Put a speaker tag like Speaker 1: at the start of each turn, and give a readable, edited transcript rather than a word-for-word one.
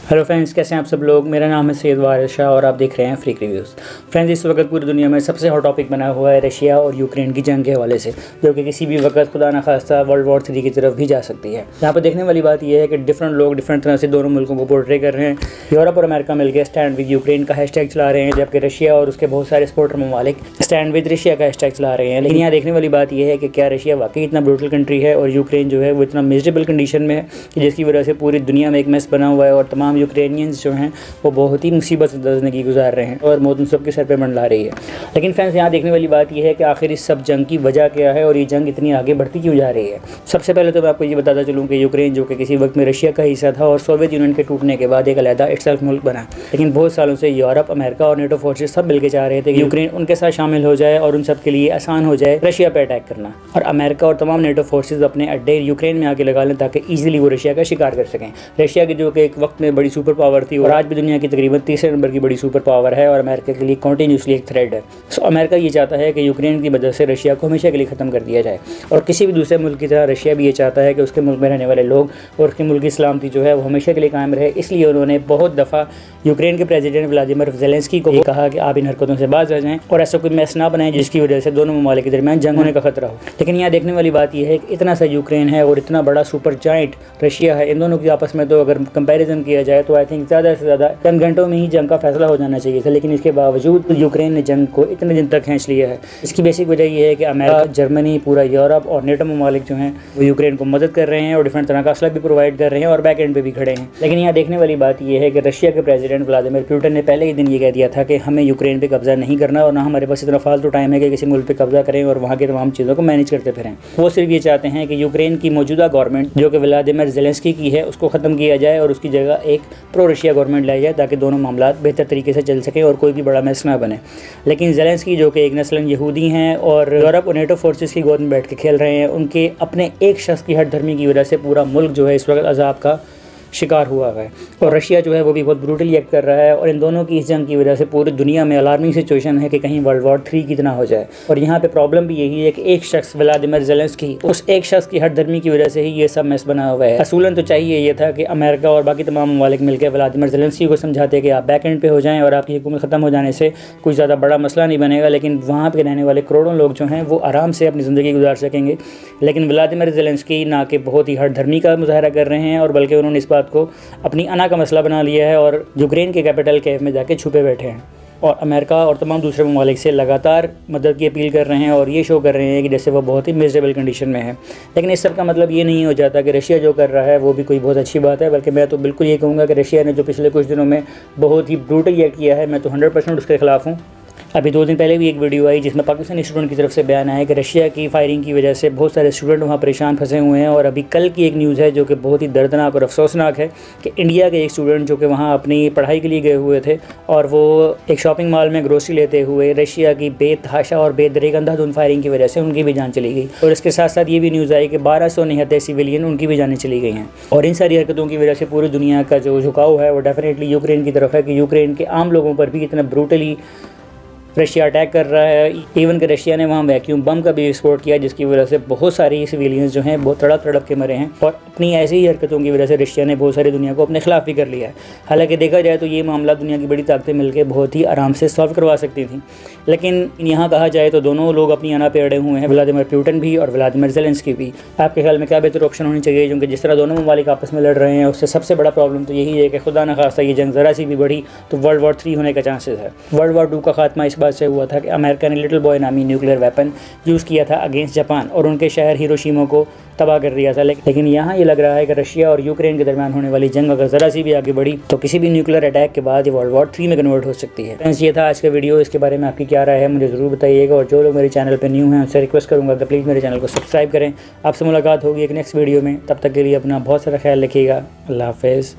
Speaker 1: Hello friends, कैसे हैं आप सब लोग। मेरा नाम है सैयद वारिस शाह और आप देख रहे हैं फ्रीक रिव्यूज़। फ्रेंड्स, इस वक्त पूरी दुनिया में सबसे हॉट टॉपिक बना हुआ है रशिया और यूक्रेन की जंग के हवाले से, जो कि किसी भी वक्त खुदा न खास्ता वर्ल्ड वॉर 3 की तरफ भी जा सकती है। यहाँ पर देखने वाली बात यह है कि डिफरेंट लोग डिफरेंट तरह से दोनों मुल्कों को पोर्ट्रे कर रहे हैं। यूरोप और अमेरिका मिलकर स्टैंड विद यूक्रेन का हैशटैग चला रहे हैं, जबकि रशिया और उसके बहुत सारे सपोर्टर ममालिक स्टैंड विद रशिया का हैशटैग चला रहे हैं। लेकिन यहाँ देखने वाली बात यह है कि क्या रशिया वाकई इतना ब्रूटल कंट्री है और यूक्रेन जो है वो इतना मिजरेबल कंडीशन में है कि जिसकी वजह से पूरी दुनिया में एक मेस बना हुआ है और तमाम यूक्रेनियंस जो हैं वो बहुत ही मुसीबत से ज़िंदगी गुजार रहे हैं और मौत उन सब के सर पे मंडला रही है। लेकिन फ्रेंड्स, यहाँ देखने वाली बात यह है कि आखिर इस सब जंग की वजह क्या है और ये जंग इतनी आगे बढ़ती क्यों जा रही है। सबसे पहले तो मैं आपको ये बताता चलूँ कि यूक्रेन जो कि किसी वक्त में रशिया का हिस्सा था और सोवियत यूनियन के टूटने के बाद एक अलहदा इटसेल्फ मुल्क बना, लेकिन बहुत सालों से यूरोप, अमेरिका और नेटो फोर्सेज सब मिलकर चाह रहे थे कि यूक्रेन उनके साथ शामिल हो जाए और उन सब के लिए आसान हो जाए रशिया पर अटैक करना, और अमेरिका और तमाम नेटो फोर्सेज अपने अड्डे यूक्रेन में आके लगा लें ताकि ईजिली वो रशिया का शिकार कर सकें। रशिया की जो कि एक वक्त में बड़ी सुपर पावर थी और आज भी दुनिया की तकरीबन तीसरे नंबर की बड़ी सुपर पावर है और अमेरिका के लिए कॉन्टीन्यूसली एक थ्रेट है। सो अमेरिका ये चाहता है कि यूक्रेन की वजह से रशिया को हमेशा के लिए ख़त्म कर दिया जाए, और किसी भी दूसरे मुल्क की तरह रशिया भी ये चाहता है कि उसके मुल्क में रहने वाले लोग और उसके मुल्क की सलामती जो है वो हमेशा के लिए कायम रहे। इसलिए उन्होंने बहुत दफ़ा यूक्रेन के प्रेसिडेंट व्लादिमीर ज़ेलेंस्की को कहा कि आप इन हरकतों से बाज आ जाएँ और ऐसा कोई मैस ना बनाएं जिसकी वजह से दोनों ममालिक के दरमियान जंग होने का खतरा हो। लेकिन यहाँ देखने वाली बात यह है कि इतना सा यूक्रेन है और इतना बड़ा सुपर जाइंट रशिया है, इन दोनों की आपस में तो अगर कंपैरिजन किया जाए तो आई थिंक ज़्यादा से ज़्यादा चंद घंटों में ही जंग का फैसला हो जाना चाहिए था। लेकिन इसके बावजूद यूक्रेन ने जंग को इतने दिन तक खींच लिया है। इसकी बेसिक वजह यह है कि अमेरिका, जर्मनी, पूरा यूरोप और नेटो ममालिक जो हैं वो यूक्रेन को मदद कर रहे हैं और डिफरेंट तरह का असला भी प्रोवाइड कर रहे हैं और बैक एंड पे भी खड़े हैं। लेकिन यहाँ देखने वाली बात यह है कि रशिया के प्रेसिडेंट व्लादिमीर पुतिन ने पहले ही दिन ये कह दिया था कि हमें यूक्रेन पे कब्जा नहीं करना और ना हमारे पास इतना फालतू टाइम है कि किसी मुल्क पे कब्जा करें और वहाँ की तमाम चीज़ों को मैनेज करते फिरें। वो सिर्फ ये चाहते हैं कि यूक्रेन की मौजूदा गवर्नमेंट जो कि व्लादिमीर ज़ेलेंस्की की है उसको ख़त्म किया जाए और उसकी जगह एक प्रो रशिया गवर्नमेंट लाई जाए ताकि दोनों मामला बेहतर तरीके से चल सके और कोई भी बड़ा मैस ना बने। लेकिन ज़ेलेंस्की जो कि एक नस्लन यहूदी हैं और यूरोप और नेटो फोर्सेस की गोद में बैठ के खेल रहे हैं, उनके अपने एक शख्स की हट धर्मी की वजह से पूरा मुल्क जो है इस वक्त अजाब का शिकार हुआ है और रशिया जो है वो भी बहुत ब्रूटली एक्ट कर रहा है। और इन दोनों की इस जंग की वजह से पूरी दुनिया में अलार्मिंग सिचुएशन है कि कहीं वर्ल्ड वॉर 3 की तरह हो जाए। और यहाँ पे प्रॉब्लम भी यही है कि एक शख्स व्लादिमीर ज़ेलेंस्की, उस एक शख्स की हट धर्मी की वजह से ही ये सब मैस बना हुआ है। असूलन तो चाहिए ये था कि अमेरिका और बाकी तमाम ममालिक मिलकर व्लादिमीर ज़ेलेंस्की को समझाते कि आप बैक एंड पे हो जाएँ और आपकी हुकूमत ख़त्म हो जाने से कुछ ज़्यादा बड़ा मसला नहीं बनेगा, लेकिन वहाँ पर रहने वाले करोड़ों लोग जो हैं वो आराम से अपनी ज़िंदगी गुजार सकेंगे। लेकिन व्लादिमीर ज़ेलेंस्की ना कि बहुत ही हट धर्मी का मुजाहरा कर रहे हैं और बल्कि उन्होंने इस बात को अपनी अना का मसला बना लिया है और यूक्रेन के कैपिटल कीव में जाके छुपे बैठे हैं और अमेरिका और तमाम दूसरे ममालिक से लगातार मदद की अपील कर रहे हैं और ये शो कर रहे हैं कि जैसे वो बहुत ही मिजरेबल कंडीशन में है। लेकिन इस सब का मतलब ये नहीं हो जाता कि रशिया जो कर रहा है वो भी कोई बहुत अच्छी बात है, बल्कि मैं तो बिल्कुल ये कहूँगा कि रशिया ने जो पिछले कुछ दिनों में बहुत ही ब्रूटली एक्ट किया है, मैं तो 100% उसके खिलाफ हूँ। अभी 2 दिन पहले भी एक वीडियो आई जिसमें पाकिस्तानी स्टूडेंट की तरफ से बयान आया कि रशिया की फायरिंग की वजह से बहुत सारे स्टूडेंट वहाँ परेशान फंसे हुए हैं। और अभी कल की एक न्यूज़ है जो कि बहुत ही दर्दनाक और अफसोसनाक है कि इंडिया के एक स्टूडेंट जो कि वहाँ अपनी पढ़ाई के लिए गए हुए थे और वो एक शॉपिंग मॉल में ग्रोसरी लेते हुए रशिया की बेतहाशा और बेदरीक अंधाधुंध फायरिंग की वजह से उनकी भी जान चली गई। और इसके साथ साथ ये भी न्यूज़ आई कि 1200 निहत्ते सिविलियन उनकी भी जानें चली गई हैं। और इन सारी हरकतों की वजह से पूरी दुनिया का जो झुकाव है वो डेफिनेटली यूक्रेन की तरफ है कि यूक्रेन के आम लोगों पर भी इतना ब्रूटली रशिया अटैक कर रहा है। इवन कि रशिया ने वहाँ वैक्यूम बम का भी एक्सपोर्ट किया जिसकी वजह से बहुत सारी सिविलियंस जो हैं बहुत तड़प के मरे हैं। और अपनी ऐसी ही हरकतों की वजह से रशिया ने बहुत सारी दुनिया को अपने खिलाफ भी कर लिया है। हालांकि देखा जाए तो ये मामला दुनिया की बड़ी ताकतें मिलकर बहुत ही आराम से सॉल्व करवा सकती थी। लेकिन यहाँ कहा जाए तो दोनों लोग अपनी अना पे अड़े हुए हैं, व्लादिमीर पुतिन भी और व्लादिमीर ज़ेलेंस्की भी। आपके ख्याल में क्या बेहतर ऑप्शन होनी चाहिए? क्योंकि जिस तरह दोनों ममालिक आपस में लड़ रहे हैं उससे सबसे बड़ा प्रॉब्लम तो यही है कि खुदा न खास्ता ये जंग ज़रा सी भी बढ़ी तो वर्ल्ड वॉर 3 होने का चांसेस है। वर्ल्ड वॉर 2 का खात्मा इस बात से हुआ था कि अमेरिका ने लिटिल बॉय नामी न्यूक्लियर वेपन यूज़ किया था अगेंस्ट जापान और उनके शहर हिरोशिमा को तबाह कर दिया था। लेकिन यहाँ ये लग रहा है कि रशिया और यूक्रेन के दरमियान होने वाली जंग अगर ज़रा सी भी आगे बढ़ी तो किसी भी न्यूक्लियर अटैक के बाद ये वर्ल्ड वॉर 3 में कन्वर्ट हो सकती है। फ्रेंड्स, ये था आज का वीडियो। इसके बारे में आपकी क्या राय है मुझे ज़रूर बताइएगा। और जो लोग मेरे चैनल पर न्यू हैं उनसे रिक्वेस्ट करूँगा कि प्लीज़ मेरे चैनल को सब्सक्राइब करें। आपसे मुलाकात होगी एक नेक्स्ट वीडियो में, तब तक के लिए अपना बहुत सारा ख्याल रखिएगा। अल्लाह हाफ़िज़।